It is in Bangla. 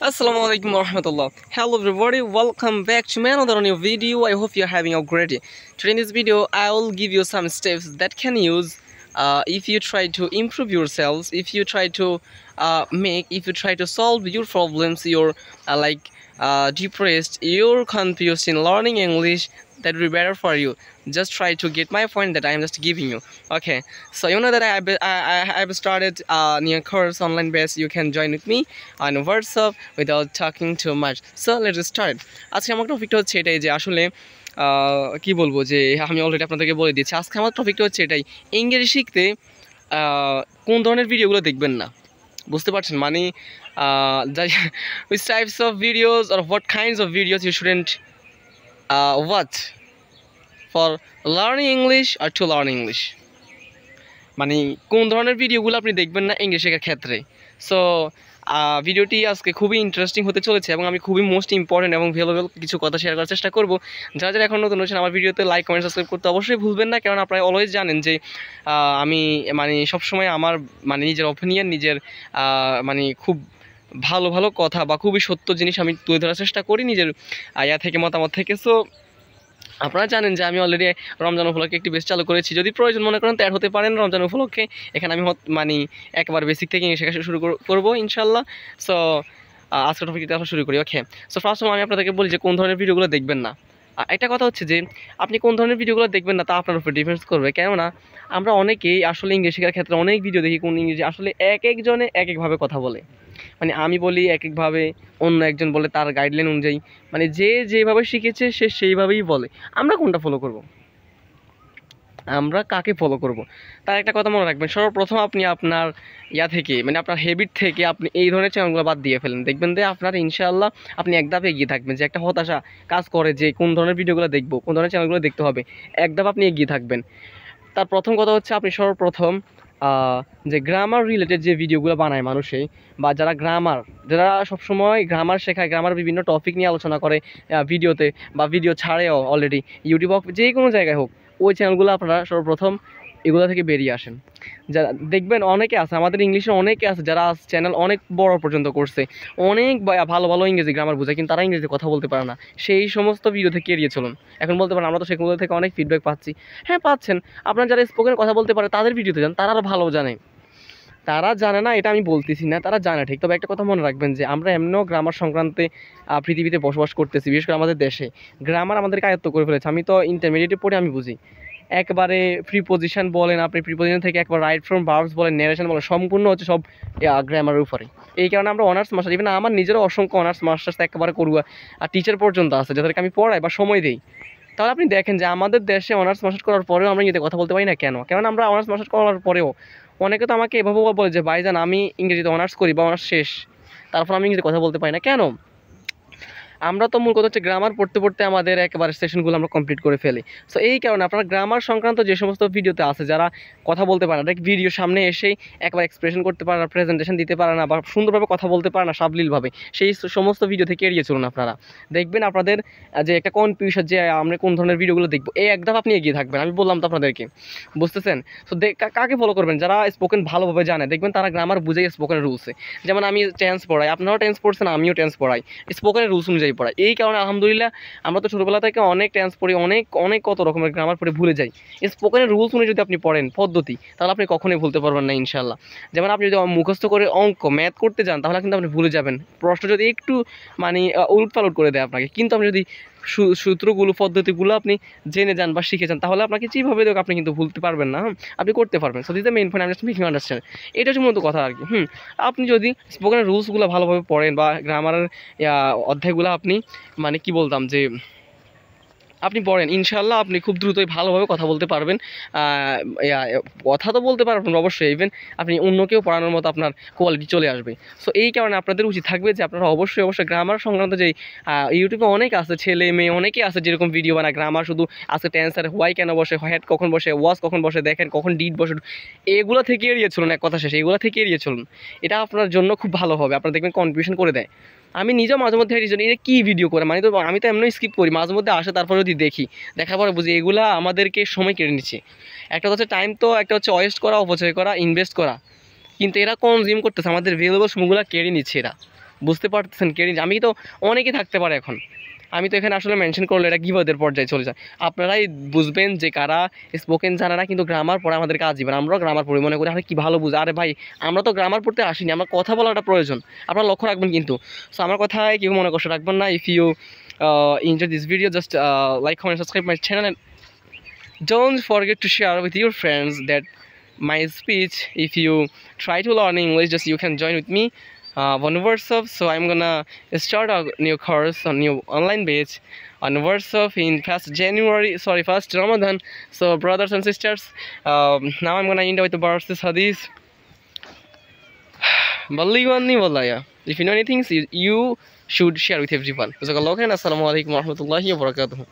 Assalamualaikum warahmatullah. Hello everybody, welcome back to another new video. I hope you're having a great day. Today in this video, I will give you some steps that can use if you try to improve yourselves, if you try to if you try to solve your problems, you're depressed, you're confused in learning English, that will be better for you. Just try to get my point that I am just giving you. Okay, so you know that I've started a new course online based. You can join with me on WhatsApp without talking too much. So let's start. আজকে আমার টপিকটা হচ্ছে এটাই যে আসলে কি বলবো যে আমি অলরেডি আপনাদেরকে বলে দিয়েছি। আজকে আমার টপিকটা হচ্ছে এটাই, ইংরেজি শিখতে কোন ধরনের ভিডিওগুলো দেখবেন না, বুঝতে পারছেন? মানে which types of videos or what kinds of videos you shouldn't watch for learning English or to learn English. মানে কোন ধরনের ভিডিওগুলো আপনি দেখবেন না ইংলিশ শেখার ক্ষেত্রে। সো ভিডিওটি আজকে খুবই ইন্টারেস্টিং হতে চলেছে এবং আমি খুবই মোস্ট ইম্পর্টেন্ট এবং ভ্যালুয়েবল কিছু কথা শেয়ার করার চেষ্টা করব। যারা যারা এখন নতুন হচ্ছেন আমার ভিডিওতে লাইক কমেন্ট সাবস্ক্রাইব করতে অবশ্যই ভুলবেন না, কারণ আপনারা অলওয়েজ জানেন যে আমি সবসময় আমার নিজের অপিনিয়ন, নিজের খুব ভালো ভালো কথা বা খুবই সত্য জিনিস আমি তুলে ধরার চেষ্টা করি নিজের থেকে মতামত থেকে। সো আপনারা জানেন যে আমি অলরেডি রমজান উপলক্ষে একটি বেস চালু করেছি, যদি প্রয়োজন মনে করেন তো অ্যাড হতে পারেন রমজান উপলক্ষে। এখানে আমি একবার বেসিক থেকে শেখা শুরু করবো ইনশাল্লাহ। সো আজকের টপিকটা আমরা শুরু করি। ওকে, সো ফার্স্ট আমি আপনাদেরকে বলি যে কোন ধরনের ভিডিওগুলো দেখবেন না। একটা কথা হচ্ছে যে আপনি কোন ধরনের ভিডিওগুলো দেখবেন না তা আপনার উপর ডিপেন্ডস করবে, কেননা আমরা অনেকেই আসলে ইংলিশ শেখার ক্ষেত্রে অনেক ভিডিও দেখি, কোন ইংরেজি আসলে এক একজনে এক একভাবে কথা বলে। আমি বলি এক একভাবে, অন্য একজন বলে তার গাইডলাইন অনুযায়ী, যে যেভাবে শিখেছে সে সেইভাবেই বলে। আমরা কোনটা ফলো করব? আমরা কাকে ফলো করব? তার একটা কথা মনে রাখবেন, সর্বপ্রথম আপনি আপনার থেকে আপনার হ্যাবিট থেকে আপনি এই ধরনের চ্যানেলগুলো বাদ দিয়ে ফেলেন, দেখবেন যে আপনার ইনশাআল্লাহ আপনি এক ধাপে এগিয়ে থাকবেন। যে একটা হতাশা কাজ করে যে কোন ধরনের ভিডিওগুলো দেখবো, কোন ধরনের চ্যানেলগুলো দেখতে হবে, এক ধাপ আপনি এগিয়ে থাকবেন। তার প্রথম কথা হচ্ছে আপনি সর্বপ্রথম যে গ্রামার রিলেটেড যে ভিডিওগুলো বানায় মানুষে, বা যারা সবসময় গ্রামার শেখায়, গ্রামার বিভিন্ন টপিক নিয়ে আলোচনা করে ভিডিওতে, বা ভিডিও ছাড়েও অলরেডি ইউটিউব হোক যে কোনো জায়গায় হোক, ওই চ্যানেলগুলো আপনারা সর্বপ্রথম এগুলো থেকে বেরিয়ে আসেন। যারা দেখবেন অনেকে আছে, আমাদের ইংলিশে অনেকে আছে যারা চ্যানেল অনেক বড় পর্যন্ত করছে, অনেক ভালো ভালো ইংরেজি গ্রামার বোঝায়, কিন্তু তারা ইংরেজি কথা বলতে পারে না। সেই সমস্ত ভিডিও থেকে এড়িয়ে চলুন। এখন বলতে পারেন আমরা তো সেগুলো থেকে অনেক ফিডব্যাক পাচ্ছি। হ্যাঁ পাচ্ছেন, আপনারা যারা স্পোকেন কথা বলতে পারে তাদের ভিডিওতে যান, তারা আরও ভালো জানে। তারা জানে না এটা আমি বলতেছি না, তারা জানে ঠিক। তবে একটা কথা মনে রাখবেন যে আমরা এমনিও গ্রামার সংক্রান্তে পৃথিবীতে বসবাস করতেছি, বিশেষ করে আমাদের দেশে গ্রামার আমাদেরকে আয়ত্ত করে ফেলেছে। আমি তো ইন্টারমিডিয়েটে পড়ে আমি বুঝি, একবারে প্রিপোজিশন বলেন, আপনি প্রিপোজিশন থেকে একবার রাইট ফ্রম ভার্বস বলেন, ন্যারেশন বলেন, সম্পূর্ণ হচ্ছে সব গ্রামারের উপরে। এই কারণে আমরা অনার্স মাস্টার, ইভেন আমার নিজেরও অসংখ্য অনার্স মাস্টার্স একেবারে করুয়া আর টিচার পর্যন্ত আছে যাদেরকে আমি পড়াই বা সময় দিই। তাহলে আপনি দেখেন যে আমাদের দেশে অনার্স মাস্টার্স করার পরেও আমরা ইংরেজিতে কথা বলতে পারি না কেন? কেননা আমরা অনার্স মাস্টার্স করার পরেও অনেকে তো আমাকে এভাবে বলে যে ভাইজান আমি ইংরেজিতে অনার্স করি বা অনার্স শেষ, তারপর আমি ইংরেজিতে কথা বলতে পারি না কেন? আমরা তো মূল কথা হচ্ছে গ্রামার পড়তে পড়তে আমাদের একেবারে সেশনগুলো আমরা কমপ্লিট করে ফেলি। সো এই কারণে আপনারা গ্রামার সংক্রান্ত যে সমস্ত ভিডিওতে আছে, যারা কথা বলতে পারে না, ভিডিও সামনে এসেই একবার এক্সপ্রেশন করতে পারে না, প্রেজেন্টেশন দিতে পারে না, বা সুন্দরভাবে কথা বলতে পারে না সাবলীলভাবে, সেই সমস্ত ভিডিও থেকে এড়িয়ে চলুন। আপনারা দেখবেন আপনাদের যে একটা কনফিউশন যে আমরা কোন ধরনের ভিডিওগুলো দেখবো, এই এক ধাপ আপনি এগিয়ে থাকবেন। আমি বললাম তো আপনাদেরকে, বুঝতেছেন? সো কাকে ফলো করবেন? যারা স্পোকেন ভালোভাবে জানে, দেখবেন তারা গ্রামার বুঝেই স্পোকেনের রুলসে, যেমন আমি টেন্স পড়াই, আপনারাও টেন্স পড়ছেন, আমিও টেন্স পড়াই, স্পোকেনের রুলস অনুযায়ী পড়াই। এই কারণে আলহামদুলিল্লাহ আমরা তো ছোটোবেলা থেকে অনেক টেন্স পড়ি, অনেক কত রকমের গ্রামার পড়ে ভুলে যাই। স্পোকেনের রুলস অনুযায়ী যদি আপনি পড়েন পদ্ধতি, তাহলে আপনি কখনোই ভুলতে পারবেন না ইনশাল্লাহ। যেমন আপনি যদি মুখস্থ করে ম্যাথ করতে যান, তাহলে কিন্তু আপনি ভুলে যাবেন। প্রশ্ন যদি একটু উলটপালট করে দেয় আপনাকে, কিন্তু আপনি যদি সূত্রগুলো পদ্ধতিগুলো আপনি জেনে যান বা শিখে যান, তাহলে আপনাকে যেভাবে দেখ আপনি কিন্তু ভুলতে পারবেন না, আপনি করতে পারবেন। So this the main point, আমি জাস্ট মেকিং আন্ডারস্ট্যান্ড। এটা হচ্ছে মূলত কথা আর কি। আপনি যদি স্পোকেনের রুলসগুলো ভালোভাবে পড়েন বা গ্রামারের অধ্যায়গুলো আপনি কি বলতাম যে আপনি পড়েন, ইনশাল্লাহ আপনি খুব দ্রুতই ভালোভাবে কথা বলতে পারবেন। কথা তো বলতে পারবেন অবশ্যই, ইভেন আপনি অন্যকেও পড়ানোর মতো আপনার কোয়ালিটি চলে আসবে। সো এই কারণে আপনাদের উচিত থাকবে যে আপনারা অবশ্যই গ্রামার সংক্রান্ত যে ইউটিউবে অনেক আছে, ছেলে মেয়ে অনেকেই আছে যেরকম ভিডিও বানায়, গ্রামার শুধু আছে, টেন্সার হোয়াই কেন বসে, হ্যাড কখন বসে, ওয়াজ কখন বসে, দেখেন কখন ডিড বসে, এগুলো থেকে এড়িয়ে চলুন। এক কথা শেষে এগুলো থেকে এড়িয়ে চলুন, এটা আপনার জন্য খুব ভালো হবে। আপনারা দেখবেন কনফিউশন করে দেয়। আমি নিজেও মাঝে মধ্যে এটা কী ভিডিও করে, তো আমি তো এমনি স্কিপ করি, মাঝে মধ্যে আসে, তারপরে যদি দেখি, দেখার পরে বুঝি এগুলা আমাদেরকে সময় কেড়ে নিচ্ছে। একটা হচ্ছে টাইম, তো একটা হচ্ছে ওয়েস্ট করা, অপচয় করা, ইনভেস্ট করা, কিন্তু এরা কনজিউম করতেছে, আমাদের ভ্যালুয়েবল সময়গুলো কেড়ে নিচ্ছে এরা। বুঝতে পারতেছেন ক্রেডিট আমি তো অনেকেই থাকতে পারে এখন আমি তো এখানে আসলে মেনশন করলে এটা গিবদের পর্যায়ে চলে যায় আপনারাই বুঝবেন যে কারা স্পোকেন জানে না কিন্তু গ্রামার পড়ে আমাদের কাজ জীবন আমরাও গ্রামার পড়ি মনে করি আরে কী ভালো বুঝে আরে ভাই আমরা তো গ্রামার পড়তে আসিনি আমার কথা বলাটা প্রয়োজন আপনারা লক্ষ্য রাখবেন কিন্তু সো আমার কথায় কেউ মনে কষ্ট রাখবেন না if you enjoy this video just like comment subscribe my channel and don't forget to share with your friends that my speech if you try to learn English just you can join with me on WhatsApp so I'm gonna start a new course on new online batch on WhatsApp in 1st Ramadan so brothers and sisters now I'm gonna end with the verses hadith Balligani Walaya if you know anything you should share with everyone. Jazakallahu khairan. Assalamu alaikum warahmatullahi wabarakatuh.